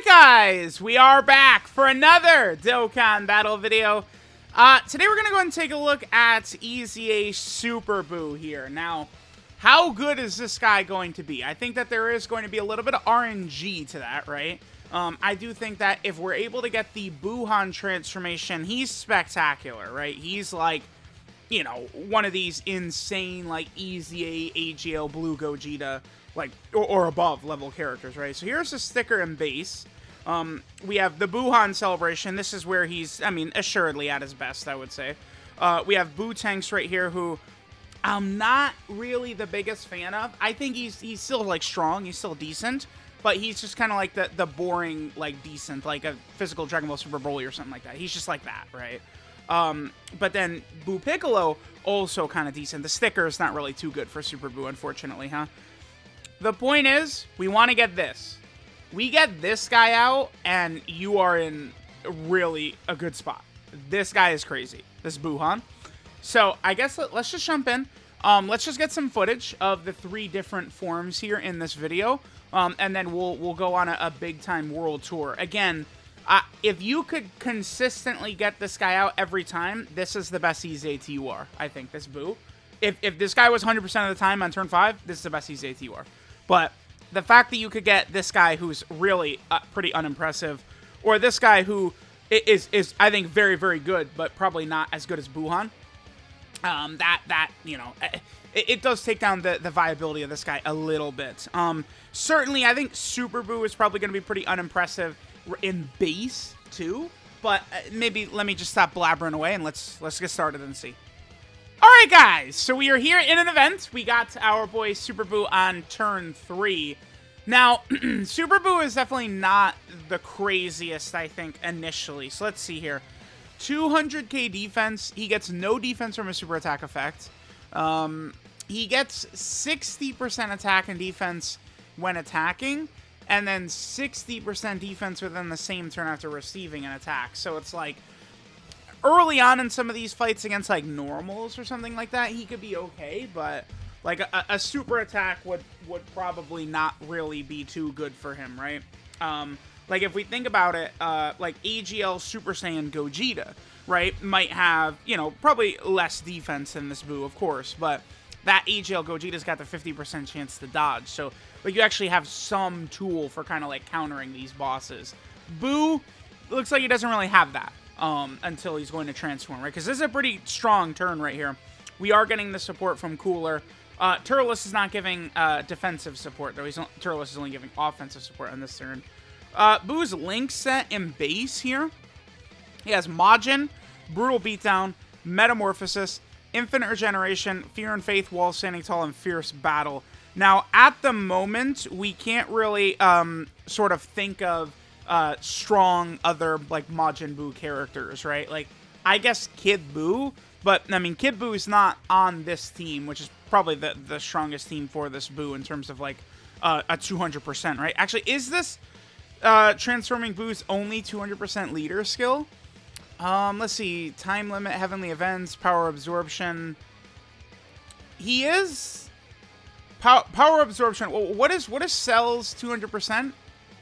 Alright guys, we are back for another Dokkan battle video. Today we're going to go ahead and take a look at EZA Super BUU here. Now, how good is this guy going to be? I think that there is going to be a little bit of RNG to that, right? I do think that if we're able to get the Buuhan transformation, he's spectacular, right? He's like, you know, one of these insane, like, EZA, AGL, Blue Gogeta, like, or above level characters, right? So here's the sticker and base. We have the Buuhan celebration. This is where he's, I mean, assuredly at his best, I would say. We have Buu Tanks right here, who I'm not really the biggest fan of. I think he's still, like, strong. He's still decent. But he's just kind of like the boring, like, decent, like a physical Dragon Ball Super Broly or something like that. He's just like that, right? But then Buu Piccolo, also kind of decent. The sticker is not really too good for Super BUU, unfortunately, huh? The point is, we want to get this. We get this guy out, and you are in really a good spot. This guy is crazy. This Buuhan. So, I guess let's just jump in. Let's just get some footage of the 3 different forms here in this video. And then we'll go on a big-time world tour. Again, if you could consistently get this guy out every time, this is the best EZA TUR, I think, this BUU. If this guy was 100% of the time on turn 5, this is the best EZA TUR. But the fact that you could get this guy who's really pretty unimpressive, or this guy who is I think, very, very good, but probably not as good as Buuhan, you know, it does take down the viability of this guy a little bit. Certainly, I think Super BUU is probably going to be pretty unimpressive in base, too. But maybe let me just stop blabbering away and let's get started and see. Alright guys, so we are here in an event. We got our boy Super BUU on turn 3. Now, Super BUU is definitely not the craziest, I think, initially. So let's see here. 200k defense. He gets no defense from a super attack effect. He gets 60% attack and defense when attacking, and then 60% defense within the same turn after receiving an attack. So it's like, early on in some of these fights against, like, normals or something like that, he could be okay, but, like, a super attack would probably not really be too good for him, right? Like, if we think about it, like, AGL Super Saiyan Gogeta, right, might have, you know, probably less defense than this BUU, of course, but that AGL Gogeta's got the 50% chance to dodge, so, like, you actually have some tool for kind of, like, countering these bosses. BUU looks like he doesn't really have that. Until he's going to transform, right? Because this is a pretty strong turn right here. We are getting the support from Cooler. Turles is not giving defensive support, though. Turles is only giving offensive support on this turn. BUU's Link set in base here. He has Majin, Brutal Beatdown, Metamorphosis, Infinite Regeneration, Fear and Faith, Wall Standing Tall, and Fierce Battle. Now, at the moment, we can't really sort of think of strong other, like, Majin Buu characters, right? Like, I guess Kid Buu, but, I mean, Kid Buu is not on this team, which is probably the strongest team for this BUU in terms of, like, a 200%, right? Actually, is this transforming BUU's only 200% leader skill? Let's see. Time Limit, Heavenly Events, Power Absorption. He is... Power Absorption. What is Cell's 200%?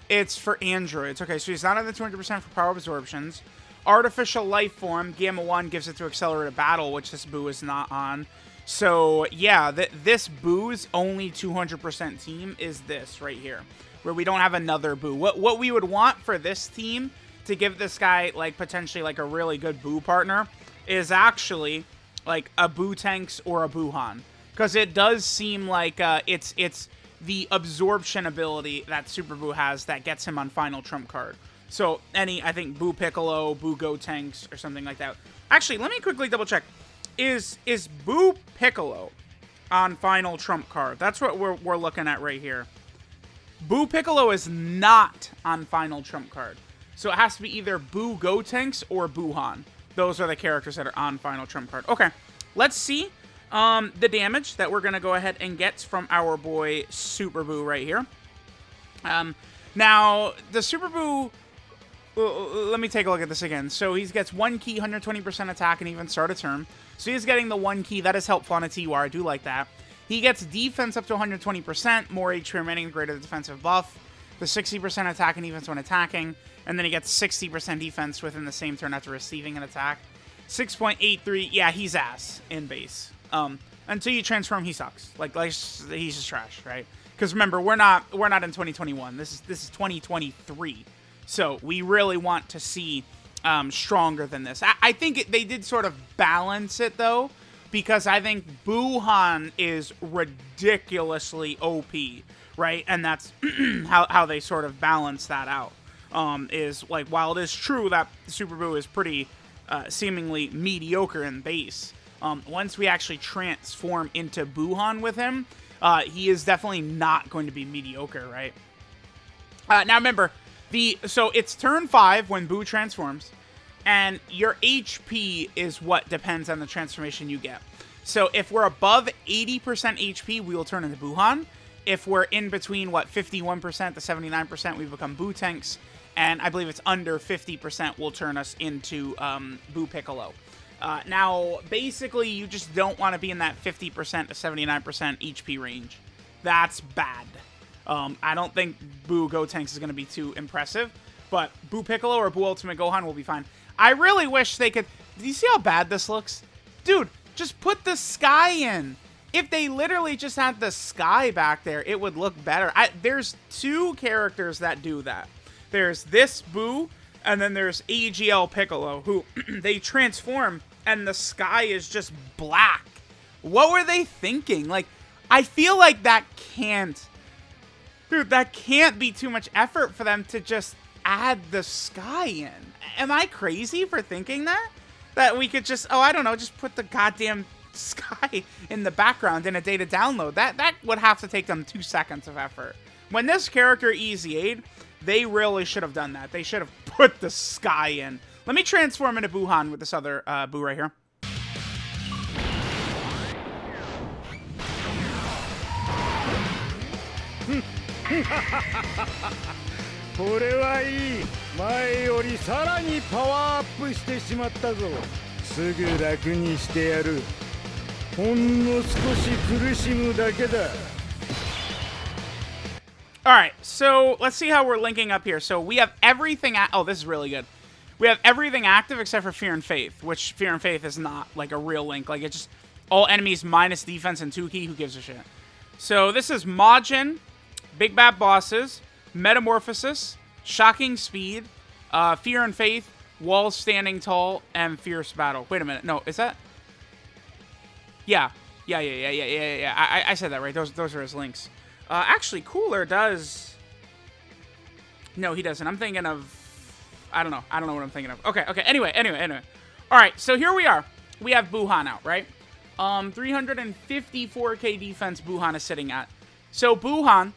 It's for androids. Okay, so he's not on the 200% for power absorptions. Artificial Life Form, Gamma 1 gives it to Accelerated Battle, which this BUU is not on. So, yeah, this BUU's only 200% team is this right here, where we don't have another BUU. What we would want for this team to give this guy, like, potentially, like, a really good BUU partner is actually, like, a Buu Tanks or a Buuhan. Because it does seem like it's the absorption ability that Super BUU has that gets him on final trump card. So, I think Buu Piccolo, Buu Go Tanks, or something like that. Actually, let me quickly double check. Is Buu Piccolo on final trump card? That's what we're looking at right here. Buu Piccolo is not on final trump card. So it has to be either Buu Go Tanks or Buuhan. Those are the characters that are on final trump card. Okay, let's see the damage that we're going to go ahead and get from our boy Super BUU right here. Now, the Super BUU, let me take a look at this again. So he gets 1 key, 120% attack, and even start a turn. So he's getting the 1 key. That is helpful on a TUR. I do like that. He gets defense up to 120%, more HP remaining, greater the defensive buff. the 60% attack and defense when attacking, and then he gets 60% defense within the same turn after receiving an attack. 6.83, yeah, he's ass in base. Until you transform, he sucks. Like he's just trash, right? Because remember, we're not in 2021. This is 2023. So we really want to see stronger than this. I think they did sort of balance it though, because I think Buhan is ridiculously OP, right? And that's how they sort of balance that out. Is like, while it is true that Super Buu is pretty seemingly mediocre in base, once we actually transform into Buhan with him, he is definitely not going to be mediocre, right? Now remember, so it's turn 5 when Buu transforms, and your HP is what depends on the transformation you get. So if we're above 80% HP, we will turn into Buhan. If we're in between, 51% to 79%, we become Buu tanks. And I believe it's under 50% will turn us into Buu Piccolo. Now, basically, you just don't want to be in that 50% to 79% HP range. That's bad. I don't think Buu Gotenks is going to be too impressive, but Buu Piccolo or Buu Ultimate Gohan will be fine. I really wish they could... Do you see how bad this looks? Dude, just put the sky in. If they literally just had the sky back there, it would look better. There's 2 characters that do that. There's this Buu, and then there's AGL Piccolo, who they transform, and the sky is just black. What were they thinking? Like, I feel like that can't... Dude, that can't be too much effort for them to just add the sky in. Am I crazy for thinking that? That we could just, I don't know, just put the goddamn sky in the background in a data download. That would have to take them 2 seconds of effort. When this character EZA'd, they really should have done that. They should have put the sky in. Let me transform into Buhan with this other Buu right here. これはいい。前よりさらにパワーアップしてしまったぞ。すぐ楽にしてやる。ほんの少し苦しむだけだ。 Alright, so let's see how we're linking up here. So we have everything... Oh, this is really good. We have everything active except for Fear and Faith, which Fear and Faith is not like a real link. Like, it's just all enemies minus defense and 2 key. Who gives a shit? So this is Majin, Big Bad Bosses, Metamorphosis, Shocking Speed, Fear and Faith, Walls Standing Tall, and Fierce Battle. Wait a minute. No, is that... Yeah. I said that right. Those are his links. Actually, Cooler does... No, he doesn't. I'm thinking of... I don't know. I don't know what I'm thinking of. Okay. Anyway. Alright, so here we are. We have Buhan out, right? 354k defense Buhan is sitting at. So Buhan,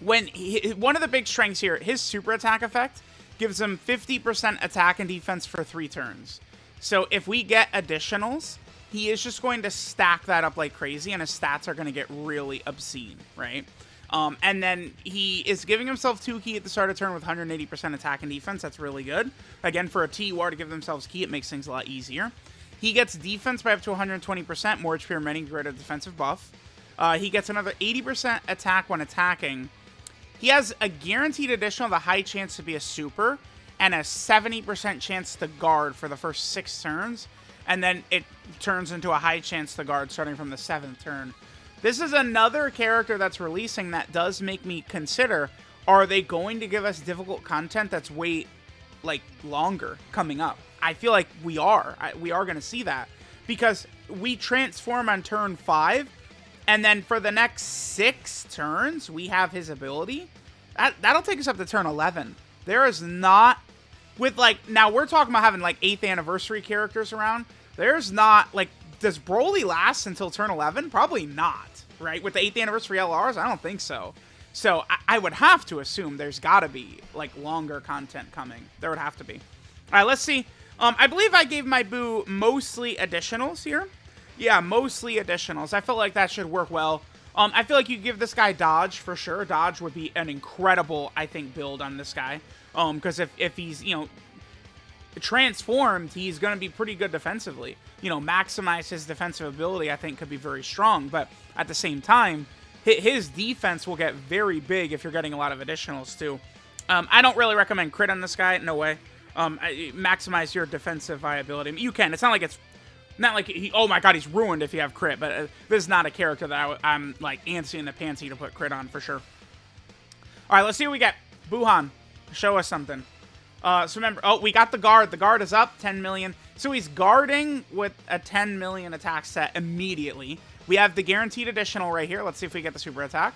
one of the big strengths here, his super attack effect gives him 50% attack and defense for 3 turns. So if we get additionals, he is just going to stack that up like crazy, and his stats are going to get really obscene, right? And then he is giving himself 2 key at the start of turn with 180% attack and defense. That's really good. Again, for a TUR to give themselves key, it makes things a lot easier. He gets defense by up to 120%, more HP or many, greater defensive buff. He gets another 80% attack when attacking. He has a guaranteed additional of a high chance to be a super, and a 70% chance to guard for the first 6 turns. And then it turns into a high chance to guard starting from the 7th turn. This is another character that's releasing that does make me consider, are they going to give us difficult content that's way, like, longer coming up? I feel like we are. We are going to see that. Because we transform on turn 5, and then for the next 6 turns, we have his ability. That'll take us up to turn 11. There is not... With, like, now we're talking about having, like, 8th anniversary characters around. There's not, like, does Broly last until turn 11? Probably not, right? With the 8th anniversary LRs? I don't think so. So, I would have to assume there's gotta be, like, longer content coming. There would have to be. Alright, let's see. I believe I gave my Buu mostly additionals here. Yeah, mostly additionals. I felt like that should work well. I feel like you give this guy dodge for sure. Dodge would be an incredible, I think, build on this guy. Because if he's, you know, transformed, he's going to be pretty good defensively. You know, maximize his defensive ability, I think, could be very strong. But at the same time, his defense will get very big if you're getting a lot of additionals, too. I don't really recommend crit on this guy. No way. Maximize your defensive viability. You can. It's not like oh my god, he's ruined if you have crit, but this is not a character that I'm like antsy in the pantsy to put crit on for sure. All right, let's see what we get. Buhan, show us something. So remember, we got the guard. The guard is up 10 million. So he's guarding with a 10 million attack set immediately. We have the guaranteed additional right here. Let's see if we get the super attack,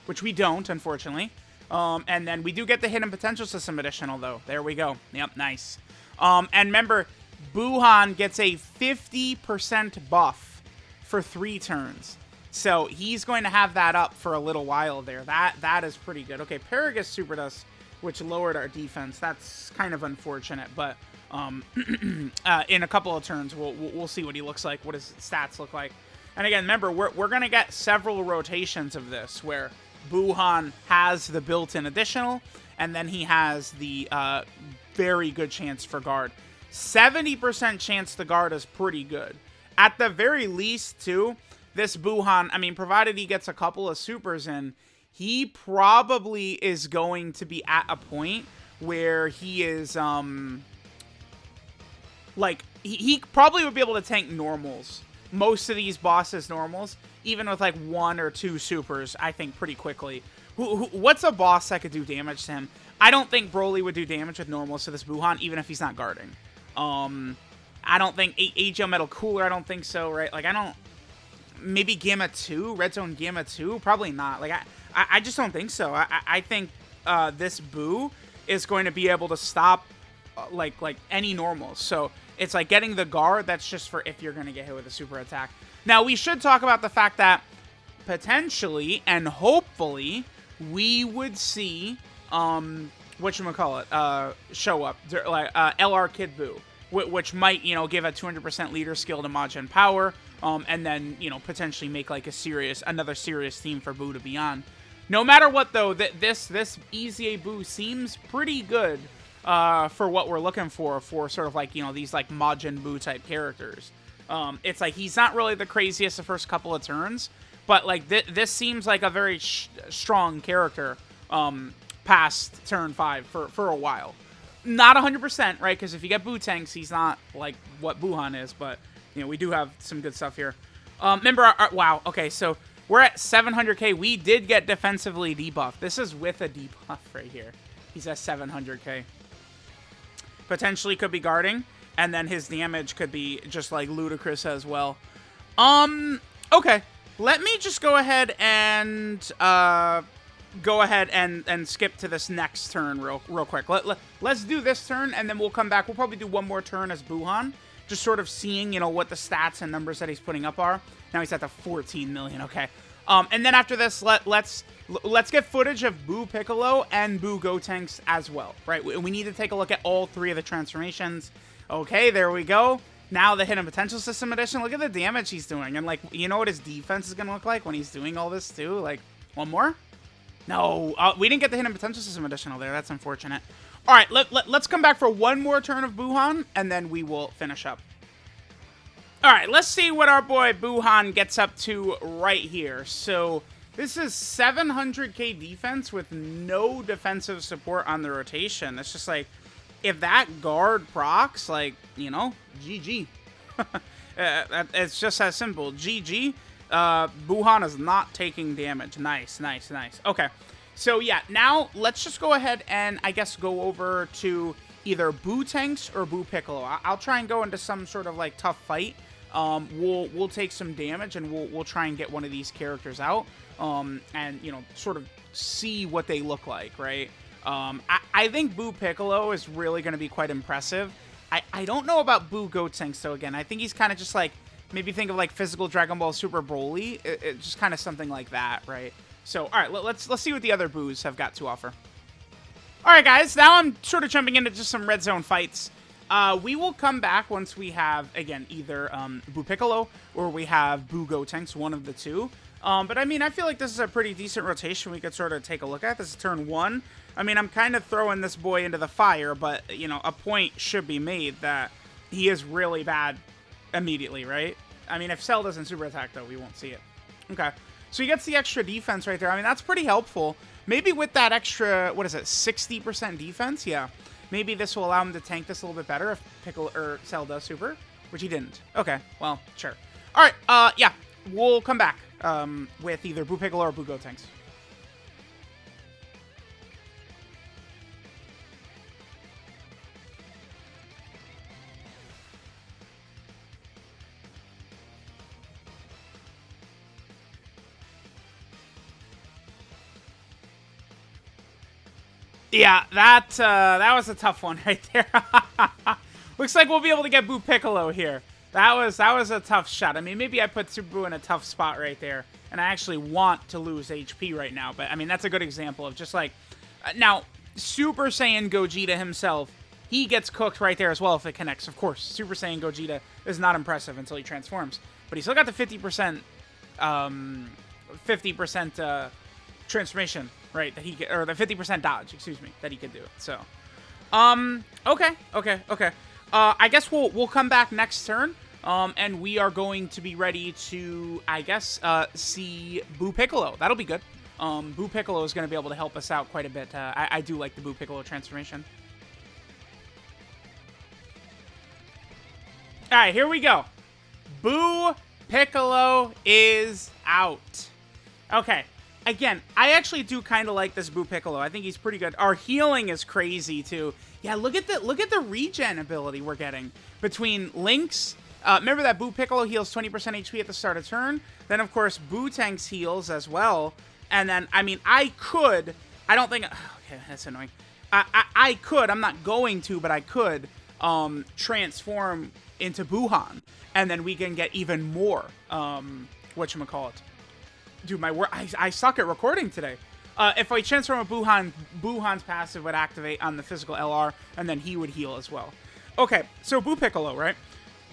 which we don't, unfortunately. And then we do get the hidden potential system additional, though. There we go. Yep, nice. And remember, Buhan gets a 50% buff for 3 turns. So he's going to have that up for a little while there. That is pretty good. Okay, Paragus supered us, which lowered our defense. That's kind of unfortunate, but in a couple of turns, we'll see what he looks like, what his stats look like. And again, remember, we're going to get several rotations of this, where Buhan has the built-in additional, and then he has the very good chance for guard. 70% chance the guard is pretty good. At the very least, too, this Buhan, I mean, provided he gets a couple of supers in, he probably is going to be at a point where he is, like, he probably would be able to tank normals. Most of these bosses normals, even with, like, 1 or 2 supers, I think, pretty quickly. What's a boss that could do damage to him? I don't think Broly would do damage with normals to this Buhan, even if he's not guarding. I don't think AGL Metal Cooler, I don't think so, right? Like, I don't... Maybe Gamma 2? Red Zone Gamma 2? Probably not. Like, I just don't think so. I think this BUU is going to be able to stop like any normals. So it's like getting the guard. That's just for if you're going to get hit with a super attack. Now we should talk about the fact that potentially and hopefully we would see whatchamacallit show up, like LR Kid BUU, which might, you know, give a 200% leader skill to Majin Power. And then, you know, potentially make like another serious theme for BUU to be on. No matter what, though, this EZA BUU seems pretty good for what we're looking for sort of like, you know, these like Majin BUU type characters. It's like he's not really the craziest the first couple of turns, but like this seems like a very strong character past turn 5 for a while. Not 100%, right? Because if you get BUU tanks, he's not like what Buhan is, but you know, we do have some good stuff here. Remember, wow, okay, so we're at 700k. We did get defensively debuffed. This is with a debuff right here. He's at 700k. Potentially could be guarding, and then his damage could be just like ludicrous as well. Okay, let me just go ahead and skip to this next turn real quick. Let's do this turn, and then we'll come back. We'll probably do one more turn as Buhan. Just sort of seeing, you know, what the stats and numbers that he's putting up are. Now he's at the 14 million, okay. And then after this, let's get footage of BUU Piccolo and BUU Gotenks as well, right? We need to take a look at all 3 of the transformations. Okay, there we go. Now the Hidden Potential System Edition. Look at the damage he's doing. And, like, you know what his defense is going to look like when he's doing all this, too? Like, one more? No, we didn't get the Hidden Potential System Additional there. That's unfortunate. All right, let's come back for one more turn of Buhan, and then we will finish up. All right, let's see what our boy Buhan gets up to right here. So this is 700k defense with no defensive support on the rotation. It's just like, if that guard procs, like, you know, GG. It's just as simple. GG. Buhan is not taking damage. Nice, nice, nice. Okay. So, yeah, now let's just go ahead and, I guess, go over to either BUU Tanks or BUU Piccolo. I'll try and go into some sort of, like, tough fight. We'll take some damage, and we'll try and get one of these characters out, and, you know, sort of see what they look like, right? I think BUU Piccolo is really going to be quite impressive. I don't know about BUU Gotenks, though, again. I think he's kind of just, like, maybe think of, like, physical Dragon Ball Super Broly. It's just kind of something like that, right? So, all right, let's see what the other BUUs have got to offer. All right, guys, now I'm sort of jumping into just some red zone fights. We will come back once we have, again, either BUU Piccolo or we have BUU Gotenks, one of the two. But, I mean, I feel like this is a pretty decent rotation we could sort of take a look at. This is turn 1. I mean, I'm kind of throwing this boy into the fire, but, you know, a point should be made that he is really bad immediately, right? I mean, if Cell doesn't super attack, though, we won't see it. Okay. So he gets the extra defense right there. I mean, that's pretty helpful. Maybe with that extra, what is it, 60% defense? Yeah. Maybe this will allow him to tank this a little bit better if Piccolo or Cell does super, which he didn't. Okay, well, sure. All right, yeah, we'll come back with either BUU Piccolo or BUU Gotenks. Yeah, that was a tough one right there. Looks like we'll be able to get BUU Piccolo here. That was a tough shot. I mean, maybe I put Super Buu in a tough spot right there, and I actually want to lose HP right now. But I mean, that's a good example of just like now Super Saiyan Gogeta himself. He gets cooked right there as well if it connects. Of course, Super Saiyan Gogeta is not impressive until he transforms, but he still got the 50% transformation. Right, that he get, or the 50% dodge, excuse me, that he could do. So, okay. I guess we'll come back next turn, and we are going to be ready to, I guess, see BUU Piccolo. That'll be good. BUU Piccolo is going to be able to help us out quite a bit. I do like the BUU Piccolo transformation. All right, here we go. BUU Piccolo is out. Okay. Again, I actually do kind of like this BUU Piccolo. I think he's pretty good. Our healing is crazy too. Yeah, look at the regen ability we're getting between Link's. Remember that BUU Piccolo heals 20% HP at the start of turn. Then of course Bootank's heals as well. And then I mean I don't think. Okay, that's annoying. I could. I'm not going to, but I could transform into Buuhan, and then we can get even more. Whatchamacallit. Dude, I suck at recording today. If I transform a Buuhan, Buuhan's passive would activate on the physical LR, and then he would heal as well. Okay, so BUU Piccolo, right?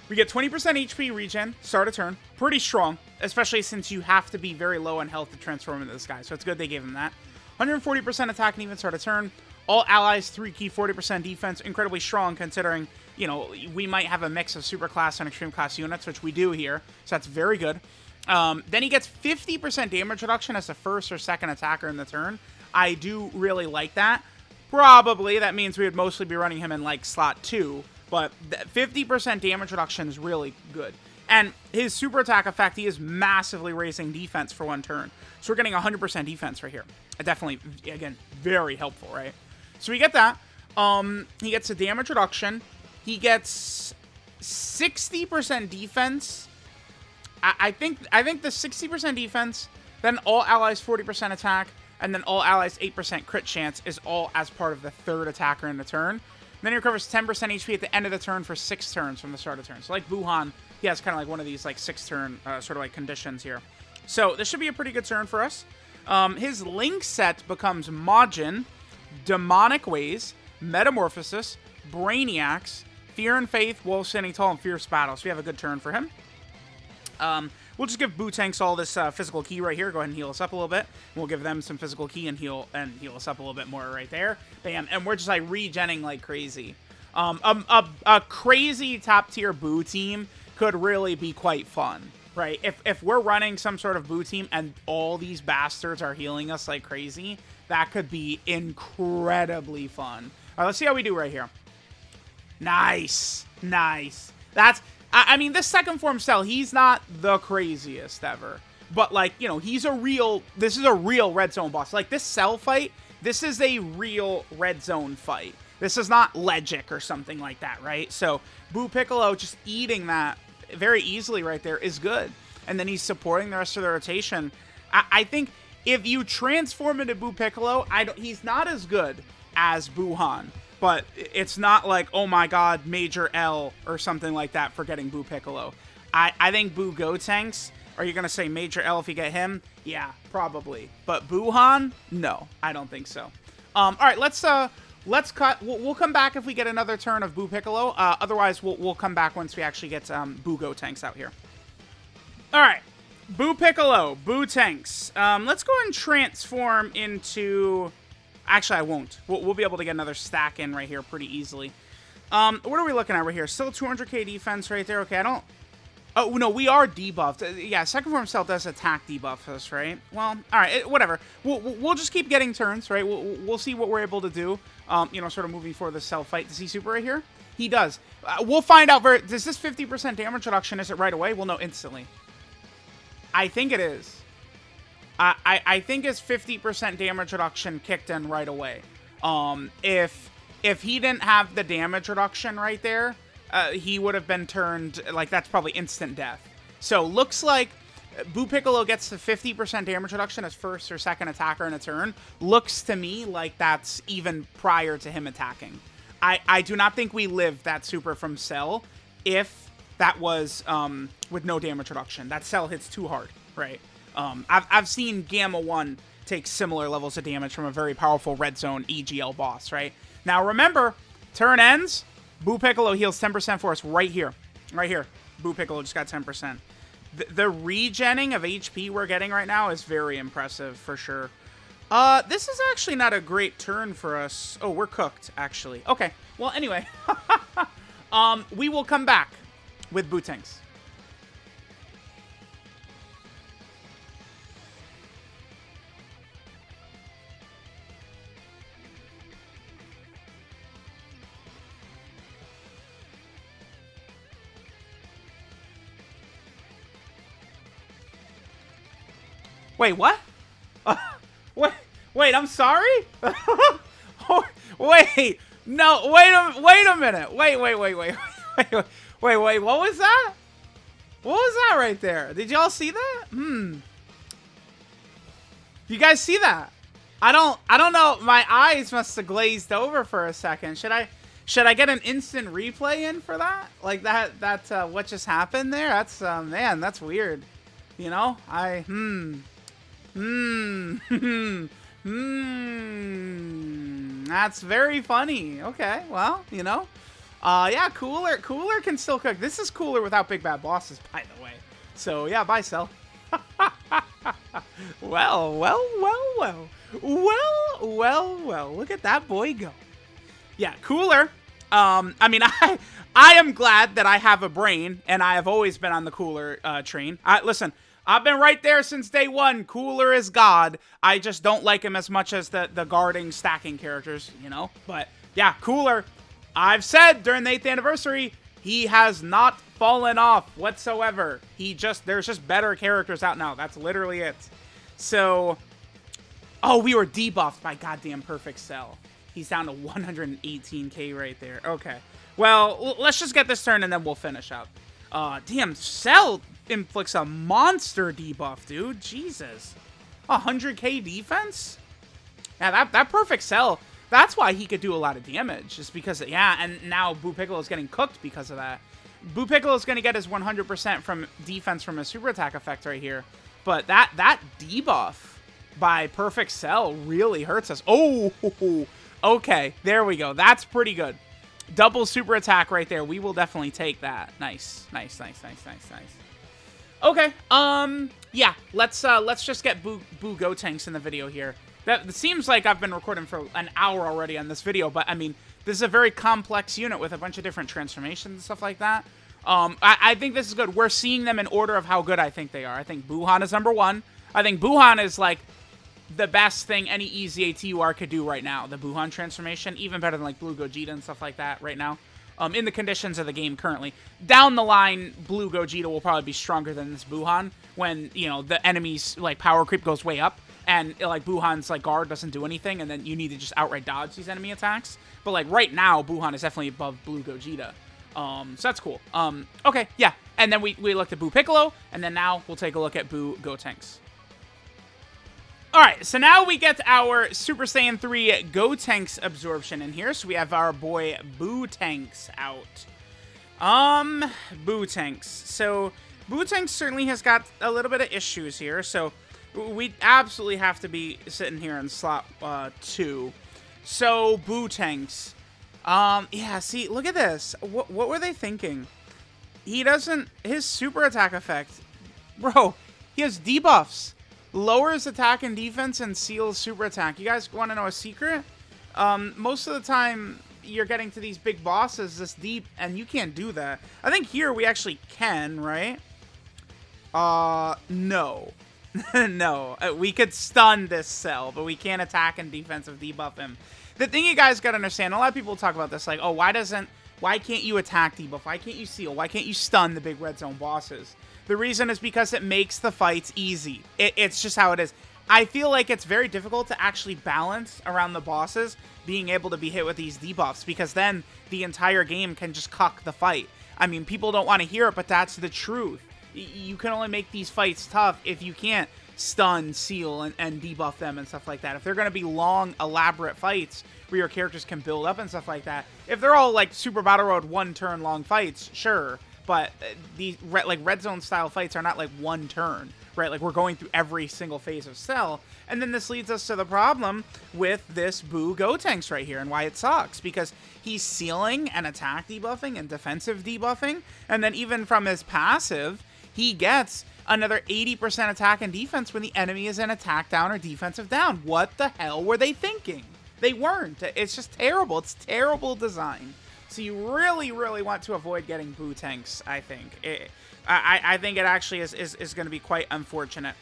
We get 20% HP regen, start a turn. Pretty strong, especially since you have to be very low on health to transform into this guy. So it's good they gave him that. 140% attack and even start a turn. All allies, 3 key, 40% defense. Incredibly strong considering, you know, we might have a mix of super class and extreme class units, which we do here. So that's very good. Then he gets 50% damage reduction as the first or second attacker in the turn. I do really like that. Probably that means we would mostly be running him in like slot 2, but 50% damage reduction is really good. And his super attack effect, he is massively raising defense for one turn. So we're getting 100% defense right here. Definitely, again, very helpful, right? So we get that. He gets a damage reduction. He gets 60% defense. I think the 60% defense, then all allies 40% attack, and then all allies 8% crit chance is all as part of the third attacker in the turn. And then he recovers 10% HP at the end of the turn for 6 turns from the start of the turn. So like Buuhan, he has kind of like one of these like 6-turn sort of like conditions here. So this should be a pretty good turn for us. His Link set becomes Majin, Demonic Ways, Metamorphosis, Brainiacs, Fear and Faith, Wolf Standing Tall, and Fierce Battle. So we have a good turn for him. We'll just give Bootanks all this physical key right here. Go ahead and heal us up a little bit. We'll give them some physical key and heal us up a little bit more right there. Bam. And we're just like regenning like crazy. A crazy top tier BUU team could really be quite fun, right? If we're running some sort of BUU team and all these bastards are healing us like crazy, that could be incredibly fun. All right, let's see how we do right here. Nice. I mean, this second form Cell, he's not the craziest ever. But, like, you know, this is a real red zone boss. Like, this Cell fight, this is a real red zone fight. This is not Legic or something like that, right? So, BUU Piccolo just eating that very easily right there is good. And then he's supporting the rest of the rotation. I think if you transform into BUU Piccolo, he's not as good as Buuhan. But it's not like, oh my god, Major L or something like that for getting BUU Piccolo. I think BUU Gotenks, are you going to say Major L if you get him? Yeah, probably. But Buuhan? No, I don't think so. All right, let's cut. We'll come back if we get another turn of BUU Piccolo. Otherwise, we'll come back once we actually get BUU Gotenks out here. All right, BUU Piccolo, Bootanks. Let's go and transform into... Actually, I won't. We'll be able to get another stack in right here pretty easily. What are we looking at right here? Still 200k defense right there. Okay, Oh, no, we are debuffed. Yeah, second form cell does attack debuff us, right? Well, all right, whatever. We'll just keep getting turns, right? We'll see what we're able to do, you know, sort of moving for the cell fight. Does he super right here? He does. We'll find out. Does this 50% damage reduction, is it right away? We'll know instantly. I think it is. I think his 50% damage reduction kicked in right away. If he didn't have the damage reduction right there, he would have been turned, like, that's probably instant death. So, looks like Buu Piccolo gets the 50% damage reduction as first or second attacker in a turn. Looks to me like that's even prior to him attacking. I do not think we live that super from Cell if that was with no damage reduction. That Cell hits too hard, right? I've seen Gamma 1 take similar levels of damage from a very powerful red zone EGL boss, right? Now, remember, turn ends... Buu Piccolo heals 10% for us right here. Right here. Buu Piccolo just got 10%. The regenning of HP we're getting right now is very impressive, for sure. This is actually not a great turn for us. Oh, we're cooked, actually. Okay. Well, anyway. We will come back with BUU tanks. Wait, what? Wait, I'm sorry? Wait, no, wait a minute. Wait, what was that? What was that right there? Did y'all see that? You guys see that? I don't know. My eyes must have glazed over for a second. Should I get an instant replay in for that? Like that what just happened there? That's man, that's weird. You know? That's very funny. Okay, well, you know. Yeah, Cooler can still cook. This is Cooler without big bad bosses, by the way. So, yeah, bye, Cell. Well. Look at that boy go. Yeah, Cooler. I mean, I am glad that I have a brain, and I have always been on the Cooler train. Listen, I've been right there since day one. Cooler is God. I just don't like him as much as the guarding, stacking characters, you know? But, yeah, Cooler. I've said during the 8th anniversary, he has not fallen off whatsoever. There's just better characters out now. That's literally it. So, oh, we were debuffed by goddamn Perfect Cell. He's down to 118k right there. Okay. Well, let's just get this turn and then we'll finish up. Damn, Cell inflicts a monster debuff, dude. Jesus. 100k defense? Yeah, that Perfect Cell, that's why he could do a lot of damage. Just because, yeah, and now Buu Piccolo is getting cooked because of that. Buu Piccolo is going to get his 100% from defense from a super attack effect right here. But that debuff by Perfect Cell really hurts us. Oh, okay. There we go. That's pretty good. Double super attack right there. We will definitely take that. Nice. Okay. Yeah. Let's just get Buu Go tanks in the video here. That seems like I've been recording for an hour already on this video, but I mean, this is a very complex unit with a bunch of different transformations and stuff like that. I think this is good. We're seeing them in order of how good I think they are. I think Buuhan is number 1. I think Buuhan is like the best thing any EZA TUR could do right now. The Buuhan transformation, even better than like Blue Gogeta and stuff like that right now. In the conditions of the game currently. Down the line, Blue Gogeta will probably be stronger than this Buuhan when, you know, the enemy's like power creep goes way up and like Buuhan's like guard doesn't do anything and then you need to just outright dodge these enemy attacks. But like right now, Buuhan is definitely above Blue Gogeta. So that's cool. Okay, yeah. And then we looked at Buu Piccolo, and then now we'll take a look at Buu Go tanks. Alright, so now we get our Super Saiyan 3 Go Tanks absorption in here. So we have our boy BUU Tanks out. BUU Tanks. So BUU Tanks certainly has got a little bit of issues here. So we absolutely have to be sitting here in slot 2. So BUU Tanks. Yeah, see, look at this. What were they thinking? He doesn't... His super attack effect... Bro, he has debuffs. Lowers attack and defense and seals super attack. You guys want to know a secret? Most of the time, you're getting to these big bosses this deep, and you can't do that. I think here we actually can, right? No. No. We could stun this cell, but we can't attack and defensive debuff him. The thing you guys gotta understand, a lot of people talk about this, like, oh, why can't you attack debuff? Why can't you seal? Why can't you stun the big red zone bosses? The reason is because it makes the fights easy. It's just how it is. I feel like it's very difficult to actually balance around the bosses being able to be hit with these debuffs, because then the entire game can just cuck the fight. I mean, people don't want to hear it, but that's the truth. You can only make these fights tough if you can't stun, seal, and debuff them and stuff like that. If they're going to be long, elaborate fights where your characters can build up and stuff like that, if they're all like Super Battle Road 1 turn long fights, sure. But these like red zone style fights are not like 1 turn, right? Like we're going through every single phase of cell. And then this leads us to the problem with this BUU Gotenks right here and why it sucks, because he's sealing and attack debuffing and defensive debuffing. And then even from his passive, he gets another 80% attack and defense when the enemy is in attack down or defensive down. What the hell were they thinking? They weren't. It's just terrible. It's terrible design. So you really, really want to avoid getting BUU tanks, I think. I think it actually is going to be quite unfortunate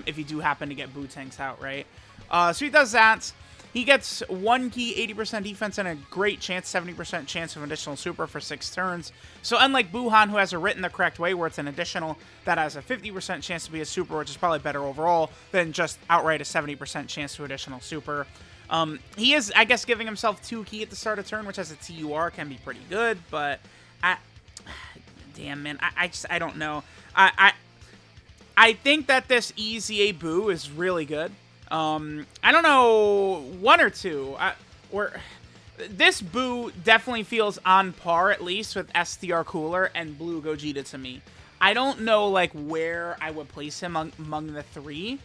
if you do happen to get BUU tanks out, right? So he does that. He gets 1 key, 80% defense, and a great chance, 70% chance of additional super for 6 turns. So unlike Buhan, who has it written the correct way, where it's an additional that has a 50% chance to be a super, which is probably better overall than just outright a 70% chance to additional super. He is, I guess, giving himself 2 key at the start of turn, which has a TUR, can be pretty good, but damn, man, I don't know. I think that this EZA BUU is really good. I don't know, 1 or 2, this BUU definitely feels on par, at least, with STR Cooler and Blue Gogeta to me. I don't know, like, where I would place him among the 3.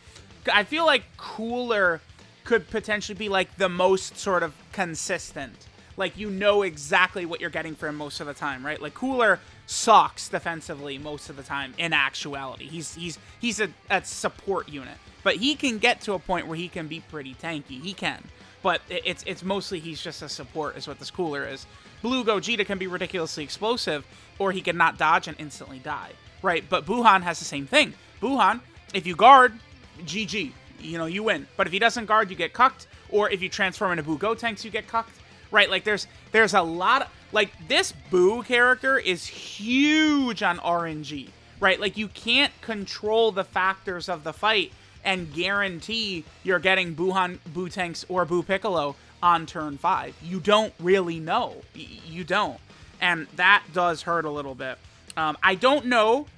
I feel like Cooler could potentially be, like, the most sort of consistent. Like, you know exactly what you're getting for him most of the time, right? Like, Cooler sucks defensively most of the time, in actuality. He's a support unit. But he can get to a point where he can be pretty tanky. He can. But it's mostly he's just a support is what this Cooler is. Blue Gogeta can be ridiculously explosive, or he can not dodge and instantly die, right? But Buhan has the same thing. Buhan, if you guard, GG. You know, you win. But if he doesn't guard, you get cucked. Or if you transform into BUU Gotenks, you get cucked. Right, like there's a lot of, like, this BUU character is huge on RNG. Right, like you can't control the factors of the fight and guarantee you're getting BUU Tanks or BUU Piccolo on turn 5. You don't really know. You don't. And that does hurt a little bit. I don't know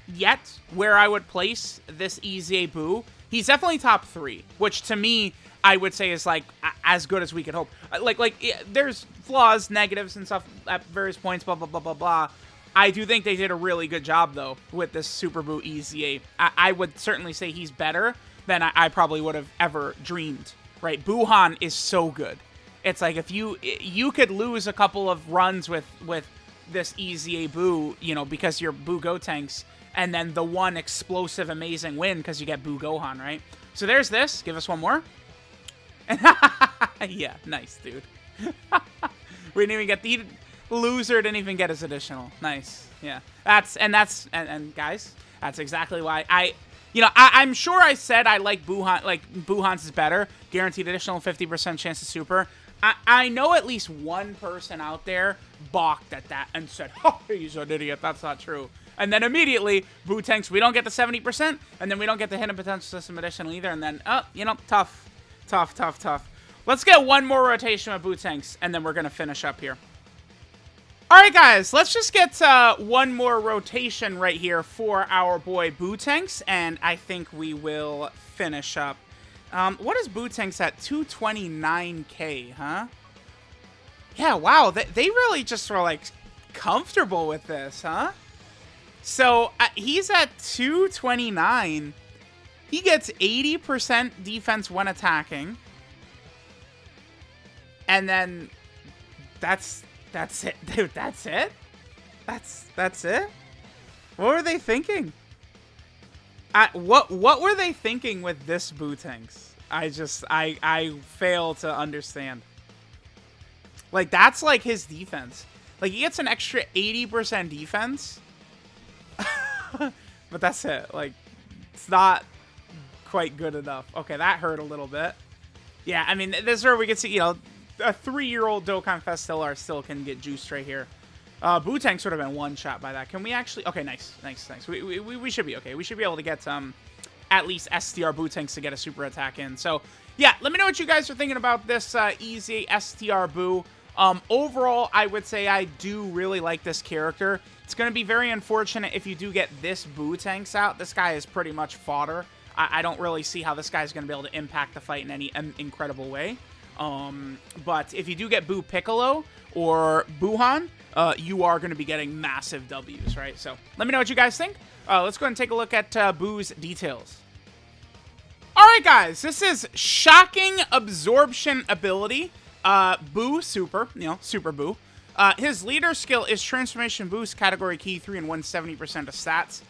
yet where I would place this EZA BUU. He's definitely top 3, which to me, I would say is, like, as good as we could hope. There's flaws, negatives, and stuff at various points, blah, blah, blah, blah, blah. I do think they did a really good job, though, with this Super BUU EZA. I would certainly say he's better than I probably would have ever dreamed, right? Buhan is so good. It's like, if you could lose a couple of runs with this EZA BUU, you know, because you're BUU Gotenks, and then the one explosive, amazing win because you get BUU Gohan, right? So there's this. Give us one more. Yeah, nice, dude. We didn't even get the loser. Didn't even get his additional. Nice. Yeah, and guys, that's exactly why I'm sure I said I like Buhan. Like, Buhan's is better. Guaranteed additional 50% chance to super. I know at least one person out there balked at that and said, "Oh, he's an idiot. That's not true." And then immediately, BUU Tanks, we don't get the 70%, and then we don't get the hidden potential system additional either. And then, tough. Let's get one more rotation with BUU Tanks, and then we're going to finish up here. All right, guys, let's just get one more rotation right here for our boy BUU Tanks, and I think we will finish up. What is BUU Tanks at? 229k, huh? Yeah, wow, they really just were, like, comfortable with this, huh? So, he's at 229. He gets 80% defense when attacking. And then that's it, dude. That's it? That's it? What were they thinking? What were they thinking with this BUU Tanks? I fail to understand. Like, that's like his defense. Like, he gets an extra 80% defense. But that's it. Like, it's not quite good enough. Okay, that hurt a little bit. Yeah, I mean, this is where we can see, you know, a 3-year-old Dokkan Fest LR still can get juiced right here. BUU Tanks would have been one shot by that. Can we actually... Okay, nice. We should be okay. We should be able to get at least STR BUU Tanks to get a super attack in. So, yeah, let me know what you guys are thinking about this EZA STR BUU. Overall, I would say I do really like this character. It's going to be very unfortunate if you do get this BUU Tanks out. This guy is pretty much fodder. I don't really see how this guy's going to be able to impact the fight in any incredible way. But if you do get BUU Piccolo or Buhan, you are going to be getting massive W's, right? So let me know what you guys think. Let's go ahead and take a look at BUU's details. Alright guys, this is Shocking Absorption ability. BUU Super, you know, Super BUU. His leader skill is Transformation Boost, category key 3 and 170% of stats.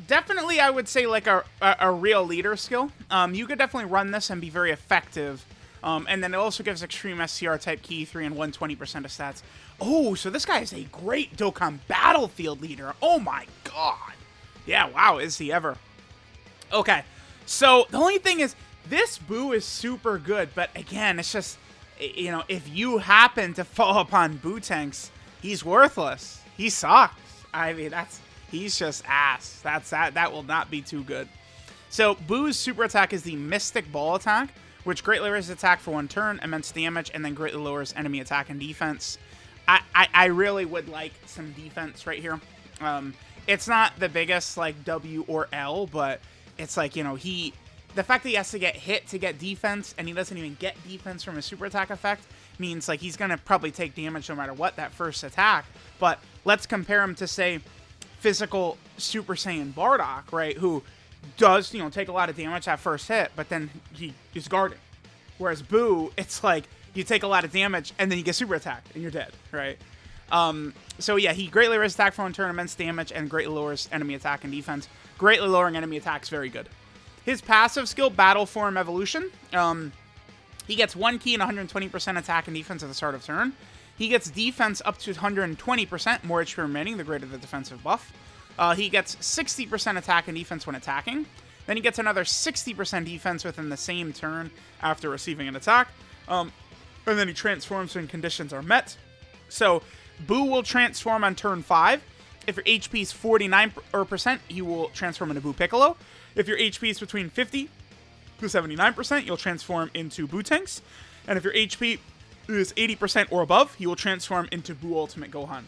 Definitely I would say like a real leader skill. You could definitely run this and be very effective. And then it also gives Extreme STR type key 3 and 120% of stats. Oh, so this guy is a great Dokkan Battlefield leader. Oh my god. Yeah, wow, is he ever. Okay, so the only thing is, this BUU is super good, but again, it's just, you know, if you happen to fall upon BUU Tanks, he's worthless. He sucks. I mean, he's just ass. That will not be too good. So BUU's super attack is the Mystic Ball attack, which greatly raises attack for 1 turn, immense damage, and then greatly lowers enemy attack and defense. I really would like some defense right here. It's not the biggest like W or L, but it's like, you know, the fact that he has to get hit to get defense, and he doesn't even get defense from a super attack effect, means like he's gonna probably take damage no matter what that first attack. But let's compare him to, say, physical Super Saiyan Bardock, right, who does, you know, take a lot of damage that first hit, but then he is guarding. Whereas BUU, it's like you take a lot of damage and then you get super attacked and you're dead, right? So yeah, he greatly raises attack for 1 turn, immense damage, and greatly lowers enemy attack and defense. Greatly lowering enemy attack is very good. His passive skill, Battle Form Evolution. He gets 1 key and 120% attack and defense at the start of turn. He gets defense up to 120%, more HP remaining, the greater the defensive buff. He gets 60% attack and defense when attacking. Then he gets another 60% defense within the same turn after receiving an attack. And then he transforms when conditions are met. So, BUU will transform on turn 5. If your HP is 49%, you will transform into BUU Piccolo. If your HP is between 50 to 79%, you'll transform into BUU Tanks. And if your HP is 80% or above, you will transform into BUU Ultimate Gohan.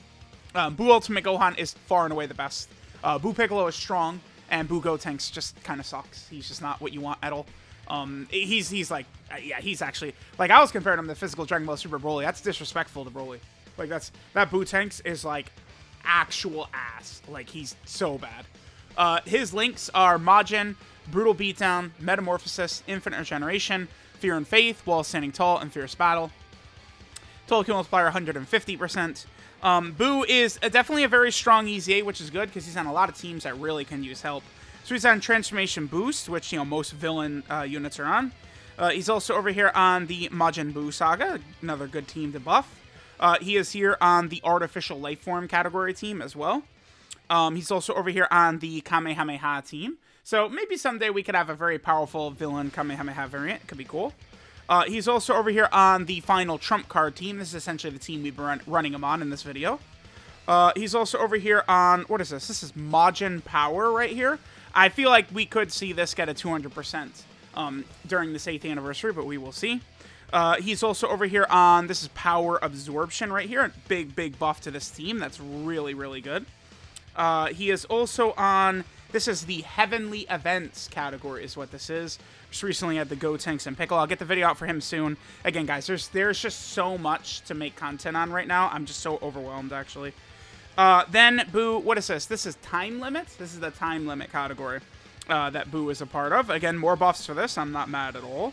BUU Ultimate Gohan is far and away the best. BUU Piccolo is strong, and BUU Gotenks just kind of sucks. He's just not what you want at all. He's like, yeah, he's actually, like, I was comparing him to physical Dragon Ball Super Broly. That's disrespectful to Broly. Like, that BUU Tanks is like actual ass. Like, he's so bad. His links are Majin, Brutal Beatdown, Metamorphosis, Infinite Regeneration, Fear and Faith, While Standing Tall, and Fierce Battle. Total kill multiplier 150%. BUU is definitely a very strong EZA, which is good because he's on a lot of teams that really can use help. So he's on Transformation Boost, which, you know, most villain units are on. He's also over here on the Majin Buu Saga, another good team to buff. He is here on the Artificial Lifeform category team as well. He's also over here on the Kamehameha team. So maybe someday we could have a very powerful villain Kamehameha variant. Could be cool. He's also over here on the Final Trump Card team. This is essentially the team we've been running him on in this video. He's also over here on, what is this? This is Majin Power right here. I feel like we could see this get a 200% during this 8th anniversary, but we will see. He's also over here on, this is Power Absorption right here. Big buff to this team. That's really, really good. He is also on, this is the Heavenly Events category is what this is. Just recently had the Gotenks and Piccolo. I'll get the video out for him soon. Again, guys, there's just so much to make content on right now. I'm just so overwhelmed, actually. Then BUU, what is this? This is Time Limit. This is the Time Limit category that BUU is a part of. Again, more buffs for this. I'm not mad at all.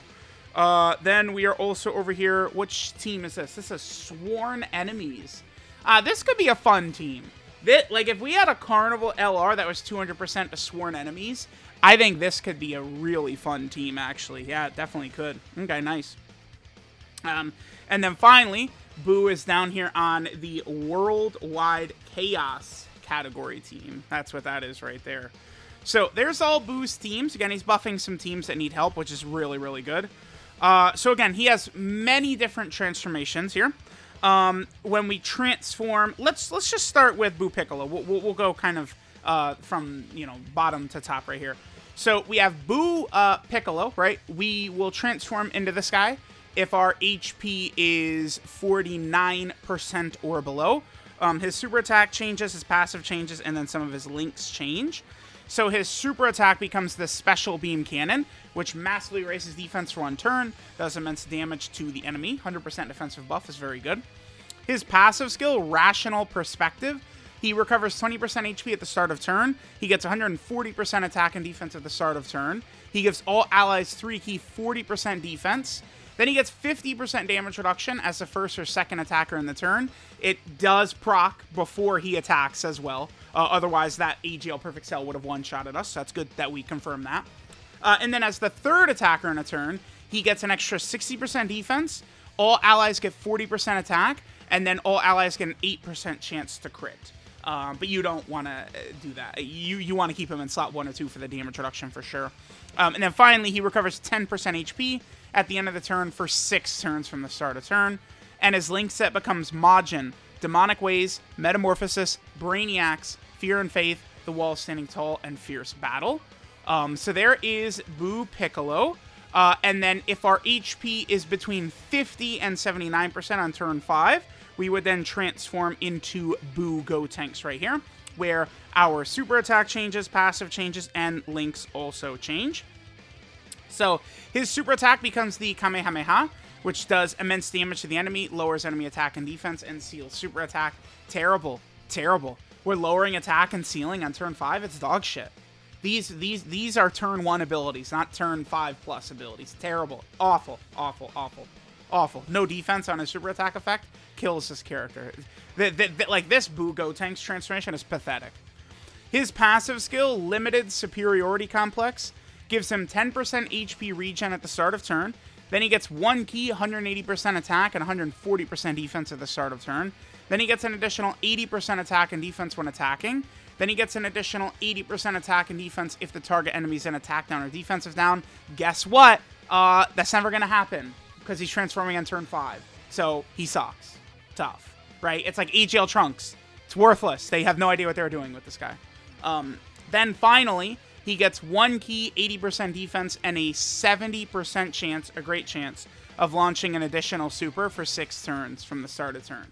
Then we are also over here. Which team is this? This is Sworn Enemies. This could be a fun team. Like, if we had a Carnival LR that was 200% to Sworn Enemies, I think this could be a really fun team, actually. Yeah, it definitely could. Okay, nice. And then finally, BUU is down here on the Worldwide Chaos category team. That's what that is right there. So there's all BUU's teams. Again, he's buffing some teams that need help, which is really, really good. So again, he has many different transformations here. When we transform, let's just start with BUU Piccolo. We'll go kind of from bottom to top right here. So we have BUU Piccolo, right? We will transform into this guy if our HP is 49% or below. His super attack changes, his passive changes, and then some of his links change. So his super attack becomes the Special Beam Cannon, which massively raises defense for 1 turn, does immense damage to the enemy. 100% defensive buff is very good. His passive skill, Rational Perspective. He recovers 20% HP at the start of turn. He gets 140% attack and defense at the start of turn. He gives all allies 3 key 40% defense. Then he gets 50% damage reduction as the first or second attacker in the turn. It does proc before he attacks as well. Otherwise, that AGL Perfect Cell would have one-shotted us, so that's good that we confirm that. And then as the third attacker in a turn, he gets an extra 60% defense. All allies get 40% attack, and then all allies get an 8% chance to crit. But you don't want to do that. You want to keep him in slot 1 or 2 for the damage reduction for sure. And then finally, he recovers 10% HP at the end of the turn for 6 turns from the start of turn. And his link set becomes Majin, Demonic Ways, Metamorphosis, Brainiacs, Fear and Faith, The Wall Standing Tall, and Fierce Battle. So there is BUU Piccolo. And then if our HP is between 50 and 79% on turn 5, we would then transform into BUU Gotenks right here, where our super attack changes, passive changes, and links also change. So his super attack becomes the Kamehameha, which does immense damage to the enemy, lowers enemy attack and defense, and seals super attack. Terrible. Terrible. We're lowering attack and sealing on turn 5. It's dog shit. These are turn 1 abilities, not turn 5 plus abilities. Terrible. Awful. Awful. Awful. Awful. No defense on his super attack effect. Kills this character. Like, this BUU Gotenks transformation is pathetic. His passive skill, Limited Superiority Complex, gives him 10% HP regen at the start of turn. Then he gets 1 key, 180% attack, and 140% defense at the start of turn. Then he gets an additional 80% attack and defense when attacking. Then he gets an additional 80% attack and defense if the target enemy's in attack down or defensive down. Guess what? That's never going to happen because he's transforming on turn 5. So he sucks. Tough, right? It's like AGL Trunks. It's worthless. They have no idea what they're doing with this guy. Then finally, he gets 1 key, 80% defense, and a 70% chance, a great chance, of launching an additional super for 6 turns from the start of turn.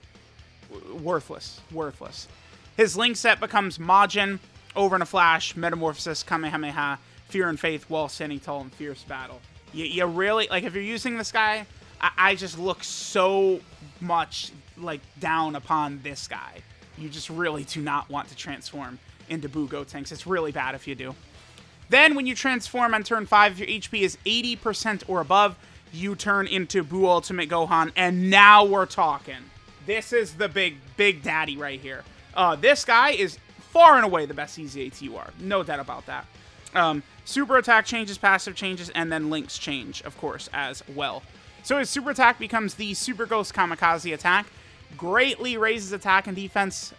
Worthless. Worthless. His link set becomes Majin, Over in a Flash, Metamorphosis, Kamehameha, Fear and Faith, Wall Standing Tall, and Fierce Battle. You really, like, if you're using this guy, I just look so much, like, down upon this guy. You just really do not want to transform into BUU Gotenks. It's really bad if you do. Then, when you transform on turn 5, if your HP is 80% or above, you turn into BUU Ultimate Gohan, and now we're talking. This is the big daddy right here. This guy is far and away the best EZA TUR. No doubt about that. Super attack changes, passive changes, and then links change, of course, as well. So his super attack becomes the Super Ghost Kamikaze attack. Greatly raises attack and defense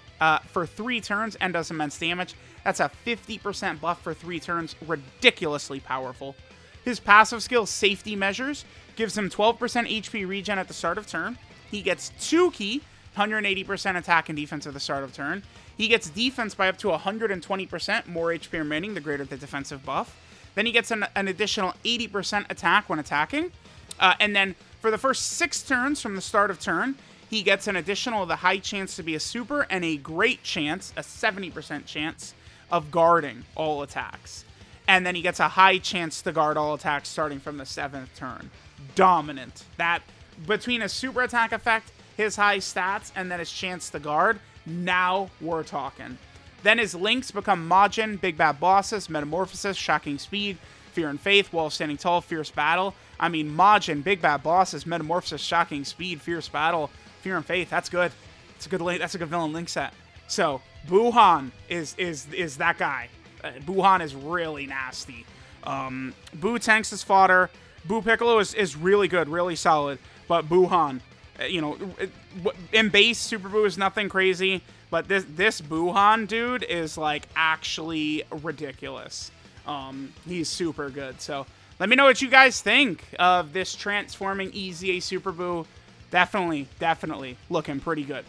for 3 turns and does immense damage. That's a 50% buff for 3 turns. Ridiculously powerful. His passive skill, Safety Measures, gives him 12% HP regen at the start of turn. He gets 2 key, 180% attack and defense at the start of turn. He gets defense by up to 120%, more HP remaining, the greater the defensive buff. Then he gets an additional 80% attack when attacking. And then for the first 6 turns from the start of turn, he gets an additional, the high chance to be a super, and a great chance, a 70% chance, of guarding all attacks. And then he gets a high chance to guard all attacks starting from the 7th turn. Dominant. That, between a super attack effect, his high stats, and then his chance to guard, now we're talking. Then his links become Majin, Big Bad Bosses, Metamorphosis, Shocking Speed, Fear and Faith, Wall Standing Tall, Fierce Battle. I mean, Majin, Big Bad Bosses, Metamorphosis, Shocking Speed, Fierce Battle, Fear and Faith. That's good. That's a good villain link set. So Buuhan is that guy. Buuhan is really nasty. BUU tanks his fodder. BUU Piccolo is really good, really solid. but Buhan, you know, in base, Super Buu is nothing crazy, but this Buhan dude is, like, actually ridiculous. He's super good. So let me know what you guys think of this transforming EZA Super Buu. Definitely looking pretty good.